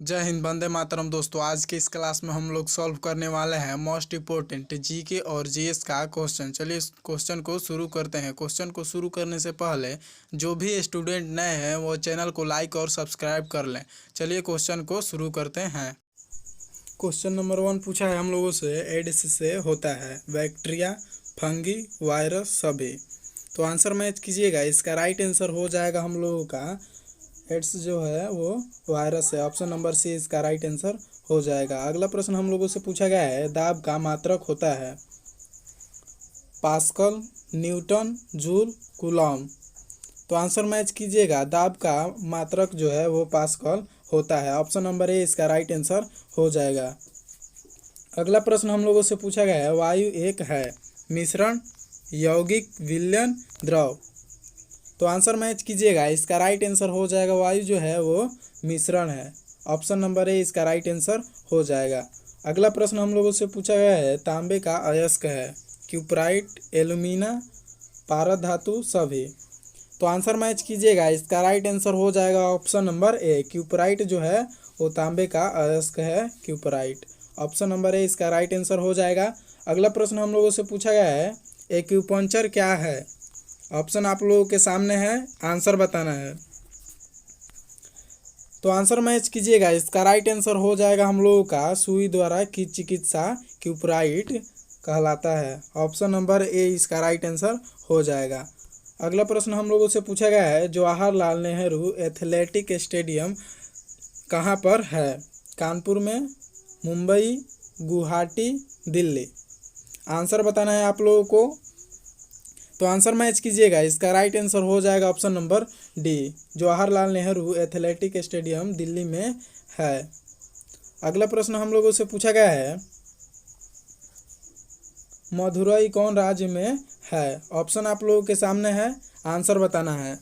जय हिंद, वंदे मातरम। दोस्तों, आज के इस क्लास में हम लोग सॉल्व करने वाले हैं मोस्ट इम्पोर्टेंट जीके और जीएस का क्वेश्चन। चलिए इस क्वेश्चन को शुरू करते हैं। क्वेश्चन को शुरू करने से पहले जो भी स्टूडेंट नए हैं वो चैनल को लाइक और सब्सक्राइब कर लें। चलिए क्वेश्चन को शुरू करते हैं। क्वेश्चन नंबर 1 पूछा है हम लोगों से, एड्स से होता है बैक्टीरिया, फंगी, वायरस सभी। तो आंसर मैच कीजिएगा। इसका राइट आंसर हो जाएगा हम लोगों का एड्स जो है वो वायरस है। ऑप्शन नंबर सी इसका राइट आंसर हो जाएगा। अगला प्रश्न हम लोगों से पूछा गया है, दाब का मात्रक होता है पास्कल, न्यूटन, जूल, कूलॉम। तो आंसर मैच कीजिएगा। दाब का मात्रक जो है वो पास्कल होता है। ऑप्शन नंबर ए इसका राइट आंसर हो जाएगा। अगला प्रश्न हम लोगों से पूछा गया है, वायु एक है मिश्रण, यौगिक, विलयन, द्रव। तो आंसर मैच कीजिएगा। इसका राइट आंसर हो जाएगा, वायु जो है वो मिश्रण है। ऑप्शन नंबर ए इसका राइट आंसर हो जाएगा। अगला प्रश्न हम लोगों से पूछा गया है, तांबे का अयस्क है क्यूपराइट, एल्यूमिना, पारद धातु सभी। तो आंसर मैच कीजिएगा। इसका राइट आंसर हो जाएगा ऑप्शन नंबर ए, क्यूपराइट जो है वो तांबे का अयस्क है क्यूपराइट। ऑप्शन नंबर ए इसका राइट आंसर हो जाएगा। अगला प्रश्न हम लोगों से पूछा गया है, एक्यूपंक्चर क्या है। ऑप्शन आप लोगों के सामने है, आंसर बताना है। तो आंसर मैच कीजिएगा। इसका राइट आंसर हो जाएगा हम लोगों का सुई द्वारा की चिकित्सा क्यूपराइट कहलाता है। ऑप्शन नंबर ए इसका राइट आंसर हो जाएगा। अगला प्रश्न हम लोगों से पूछा गया है, जवाहरलाल नेहरू एथलेटिक स्टेडियम कहाँ पर है। कानपुर में, मुंबई, गुवाहाटी, दिल्ली। आंसर बताना है आप लोगों को। तो आंसर मैच कीजिएगा। इसका राइट आंसर हो जाएगा option number D, Jawaharlal Nehru athletic stadium Delhi में है। अगला प्रश्न हम लोगों से पूछा गया है, मदुरई कौन राज्य में है। ऑप्शन आप लोगों के सामने है, आंसर बताना है।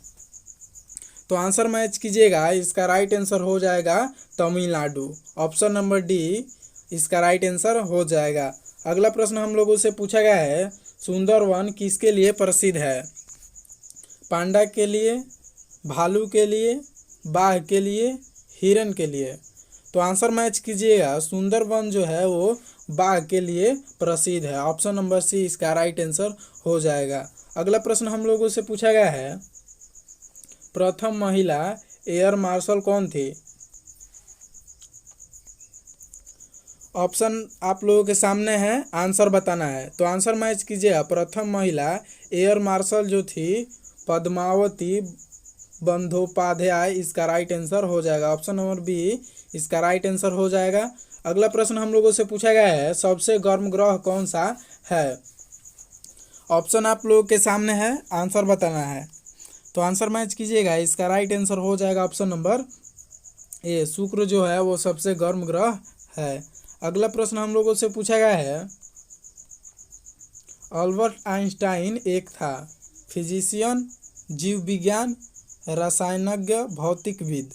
तो आंसर मैच कीजिएगा। इसका राइट आंसर हो जाएगा तमिलनाडु। ऑप्शन नंबर डी इसका राइट आंसर हो जाएगा। अगला प्रश्न हम लोगों से पूछा गया है, सुंदरवन किसके लिए प्रसिद्ध है। पांडा के लिए, भालू के लिए, बाघ के लिए, हिरन के लिए। तो आंसर मैच कीजिएगा। सुंदरवन जो है वो बाघ के लिए प्रसिद्ध है। ऑप्शन नंबर सी इसका राइट आंसर हो जाएगा। अगला प्रश्न हम लोगों से पूछा गया है, प्रथम महिला एयर मार्शल कौन थी। ऑप्शन आप लोगों के सामने है, आंसर बताना है। तो आंसर मैच कीजिएगा। प्रथम महिला एयर मार्शल जो थी पद्मावती बंदोपाध्याय, इसका राइट आंसर हो जाएगा। ऑप्शन नंबर बी इसका राइट आंसर हो जाएगा। अगला प्रश्न हम लोगों से पूछा गया है, सबसे गर्म ग्रह कौन सा है। ऑप्शन आप लोगों के सामने है, आंसर बताना है। तो आंसर मैच कीजिएगा। इसका राइट आंसर हो जाएगा ऑप्शन नंबर ए, शुक्र जो है वो सबसे गर्म ग्रह है। अगला प्रश्न हम लोगों से पूछा गया है, अल्बर्ट आइंस्टाइन एक था फिजिशियन, जीव विज्ञान, रसायनज्ञ, भौतिकविद।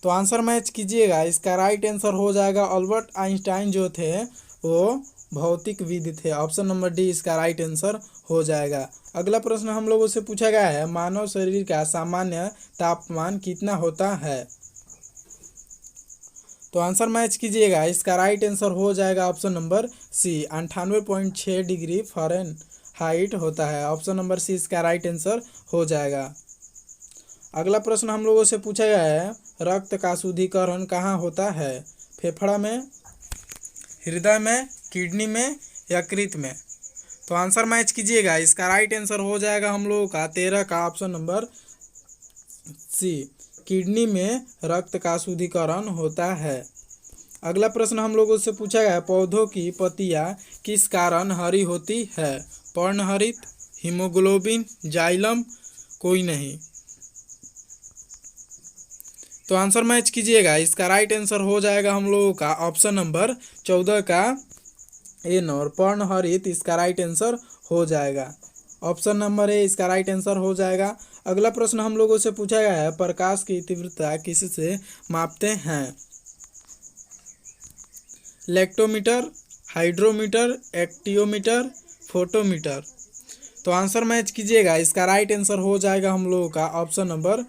तो आंसर मैच कीजिएगा। इसका राइट आंसर हो जाएगा, अल्बर्ट आइंस्टाइन जो थे वो भौतिकविद थे। ऑप्शन नंबर डी इसका राइट आंसर हो जाएगा। अगला प्रश्न हम लोगों से पूछा गया है, मानव शरीर का सामान्य तापमान कितना होता है। तो आंसर मैच कीजिएगा। इसका राइट आंसर हो जाएगा option number C, 98.6 degree Fahrenheit होता है। ऑप्शन नंबर सी इसका राइट आंसर हो जाएगा। अगला प्रश्न हम लोगों से पूछा गया है, रक्त का शुद्धिकरण कहाँ होता है। फेफड़ा में, हृदय में, किडनी में, यकृत में। तो आंसर मैच कीजिएगा। इसका राइट आंसर हो जाएगा हम लोगों का 13 का ऑप्शन नंबर सी, किडनी में रक्त का शुद्धिकरण होता है। अगला प्रश्न हम लोगों से पूछा गया है, पौधों की पत्तियां किस कारण हरी होती है। पर्णहरित, हीमोग्लोबिन, जाइलम, कोई नहीं। तो आंसर मैच कीजिएगा। इसका राइट आंसर हो जाएगा हम लोगों का ऑप्शन नंबर 14 का ए और पर्णहरित इसका राइट आंसर हो जाएगा। ऑप्शन नंबर ए इसका राइट आंसर हो जाएगा। अगला प्रश्न हम लोगों से पूछा गया है, प्रकाश की तीव्रता किससे मापते हैं। लेक्टोमीटर, हाइड्रोमीटर, एक्टियोमीटर, फोटोमीटर। तो आंसर मैच कीजिएगा। इसका राइट आंसर हो जाएगा हम लोगों का ऑप्शन नंबर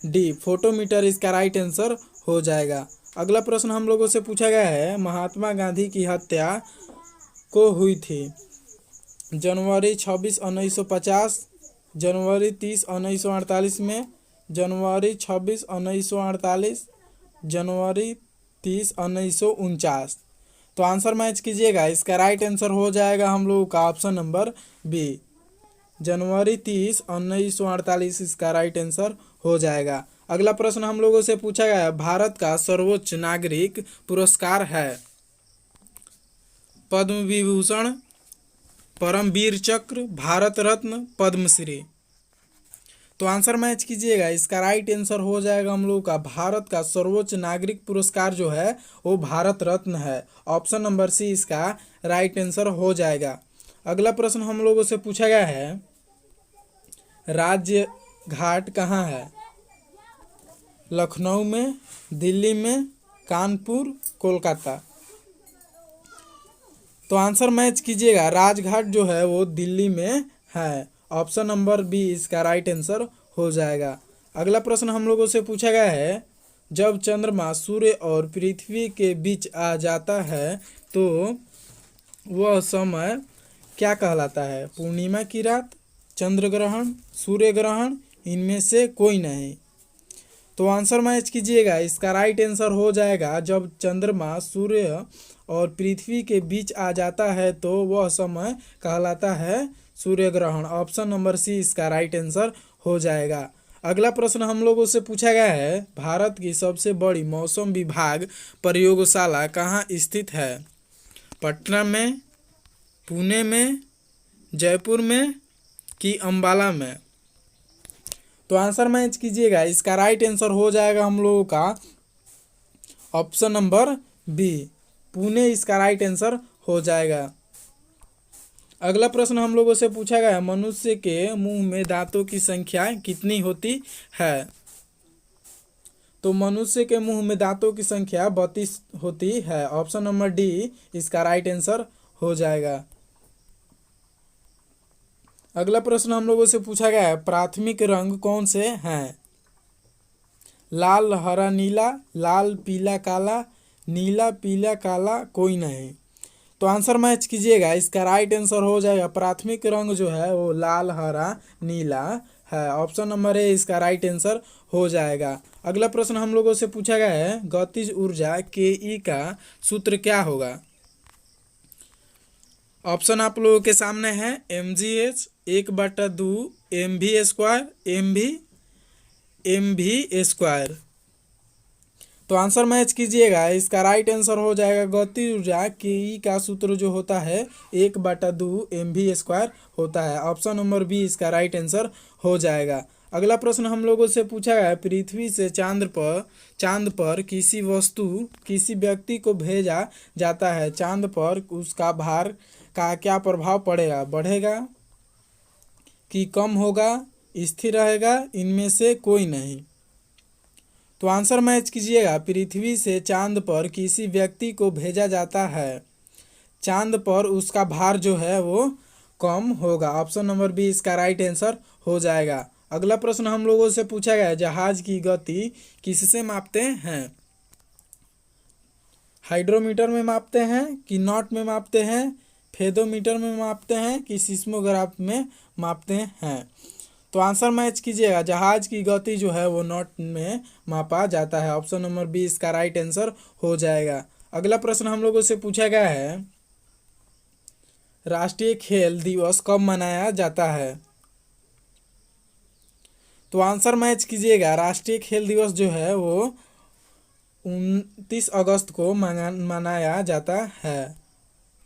डी फोटोमीटर इसका राइट आंसर हो जाएगा। अगला प्रश्न हम लोगों से पूछा गया है, महात्मा गांधी की हत्या को हुई थी जनवरी 26 1950, जनवरी 30 1948 में, जनवरी 26 1948, जनवरी 30 1949। तो आंसर मैच कीजिएगा। इसका राइट आंसर हो जाएगा हम लोगों का ऑप्शन नंबर बी, जनवरी 30 1948 इसका राइट आंसर हो जाएगा। अगला प्रश्न हम लोगों से पूछा गया है, भारत का सर्वोच्च नागरिक पुरस्कार है पद्म विभूषण, परमवीर चक्र, भारत रत्न, पद्मश्री। तो आंसर मैच कीजिएगा। इसका राइट आंसर हो जाएगा हम लोगों का भारत का सर्वोच्च नागरिक पुरस्कार जो है वो भारत रत्न है। ऑप्शन नंबर सी इसका राइट आंसर हो जाएगा। अगला प्रश्न हम लोगों से पूछा गया है, राज्य घाट कहाँ है? लखनऊ में, दिल्ली में, कानपुर, कोलकाता। तो आंसर मैच कीजिएगा। राजघाट जो है वो दिल्ली में है। ऑप्शन नंबर बी इसका राइट आंसर हो जाएगा। अगला प्रश्न हम लोगों से पूछा गया है, जब चंद्रमा सूर्य और पृथ्वी के बीच आ जाता है तो वह समय क्या कहलाता है? पूर्णिमा की रात, चंद्र ग्रहण, सूर्य ग्रहण, इनमें से कोई नहीं। तो आंसर मैच कीजिएगा। इसका राइट आंसर हो जाएगा, जब चंद्रमा सूर्य और पृथ्वी के बीच आ जाता है तो वह समय कहलाता है सूर्य ग्रहण। ऑप्शन नंबर सी इसका राइट आंसर हो जाएगा। अगला प्रश्न हम लोगों से पूछा गया है, भारत की सबसे बड़ी मौसम विभाग प्रयोगशाला कहाँ स्थित है? पटना में, पुणे में, जयपुर में कि अंबाला में? तो आंसर मैच कीजिएगा। इसका राइट आंसर हो जाएगा हम लोगों का ऑप्शन नंबर बी, पुणे इसका राइट आंसर हो जाएगा। अगला प्रश्न हम लोगों से पूछा गया है, मनुष्य के मुंह में दांतों की संख्या कितनी होती है? तो मनुष्य के मुंह में दांतों की संख्या 32 होती है। ऑप्शन नंबर डी इसका राइट आंसर हो जाएगा। अगला प्रश्न हम लोगों से पूछा गया है, प्राथमिक रंग कौन से हैं? लाल, हरा, नीला, लाल, पीला, काला, नीला, पीला, काला, कोई नहीं। तो आंसर मैच कीजिएगा। इसका राइट आंसर हो जाएगा, प्राथमिक रंग जो है वो लाल, हरा, नीला है। ऑप्शन नंबर ए इसका राइट आंसर हो जाएगा। अगला प्रश्न हम लोगों से पूछा गया है, गतिज ऊर्जा के ई का सूत्र क्या होगा? ऑप्शन आप लोगों के सामने है, mgh 1/2 mv², mv²। तो आंसर मैच कीजिएगा। इसका राइट आंसर हो जाएगा, गतिज ऊर्जा के ई का सूत्र जो होता है 1/2 mv² होता है। ऑप्शन नंबर बी इसका राइट आंसर हो जाएगा। अगला प्रश्न हम लोगों से पूछा गया है, पृथ्वी से चांद पर किसी वस्तु, किसी व्यक्ति को भेजा जाता है, चांद पर उसका भार का क्या प्रभाव पड़ेगा? बढ़ेगा कि कम होगा, स्थिर रहेगा, इनमें से कोई नहीं। तो आंसर मैच कीजिएगा। पृथ्वी से चांद पर किसी व्यक्ति को भेजा जाता है, चांद पर उसका भार जो है वो कम होगा। ऑप्शन नंबर बी इसका राइट आंसर हो जाएगा। अगला प्रश्न हम लोगों से पूछा गया है, जहाज की गति किससे मापते हैं? हाइड्रोमीटर में मापते हैं कि नॉट में मापते हैं, फेदोमीटर में मापते हैं कि सिस्मोग्राफ में मापते हैं? तो आंसर मैच कीजिएगा। जहाज की गति जो है वो नॉट में मापा जाता है। ऑप्शन नंबर बी इसका राइट आंसर हो जाएगा। अगला प्रश्न हम लोगों से पूछा गया है, राष्ट्रीय खेल दिवस कब मनाया जाता है? तो आंसर मैच कीजिएगा। राष्ट्रीय खेल दिवस जो है वो 29 अगस्त को मनाया जाता है।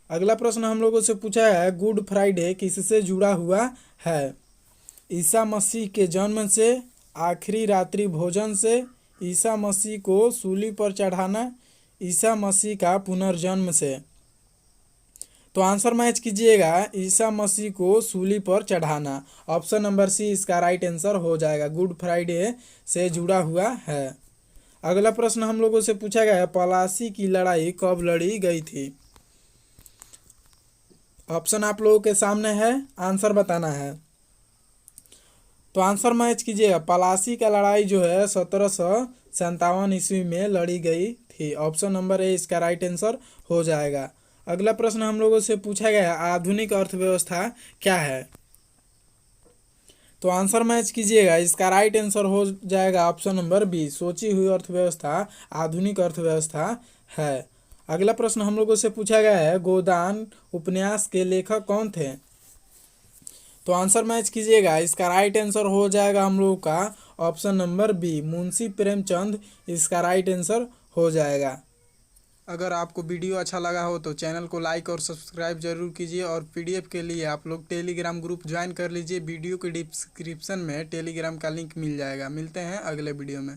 अगला प्रश्न हम लोगों से पूछा है, गुड फ्राइडे किससे जुड़ा हुआ है? ईसा मसीह के जन्म से, आखिरी रात्रि भोजन से, ईसा मसीह को सूली पर चढ़ाना, ईसा मसीह का पुनर्जन्म से? तो आंसर मैच कीजिएगा। ईसा मसीह को सूली पर चढ़ाना। ऑप्शन नंबर सी इसका राइट आंसर हो जाएगा, गुड फ्राइडे से जुड़ा हुआ है। अगला प्रश्न हम लोगों से पूछा गया है, पलासी की लड़ाई कब लड़ी गई थी? ऑप्शन आप लोगों के सामने है, आंसर बताना है। तो आंसर मैच कीजिएगा। पलासी का लड़ाई जो है 1757 ईस्वी में लड़ी गई थी। ऑप्शन नंबर ए इसका राइट आंसर हो जाएगा। अगला प्रश्न हम लोगों से पूछा गया है, आधुनिक अर्थव्यवस्था क्या है? तो आंसर मैच कीजिएगा। इसका राइट आंसर हो जाएगा ऑप्शन नंबर बी, सोची हुई अर्थव्यवस्था आधुनिक अर्थव्यवस्था है। अगला प्रश्न हम लोगों से पूछा गया है, गोदान उपन्यास के लेखक कौन थे? तो आंसर मैच कीजिएगा। इसका राइट आंसर हो जाएगा हम लोगों का option number B, Munshi Premchand इसका राइट आंसर हो जाएगा। अगर आपको वीडियो अच्छा लगा हो तो चैनल को लाइक और सब्सक्राइब जरूर कीजिए, और पीडीएफ के लिए आप लोग टेलीग्राम ग्रुप ज्वाइन कर लीजिए। वीडियो के डिस्क्रिप्शन में टेलीग्राम का लिंक मिल जाएगा। मिलते हैं अगले वीडियो में।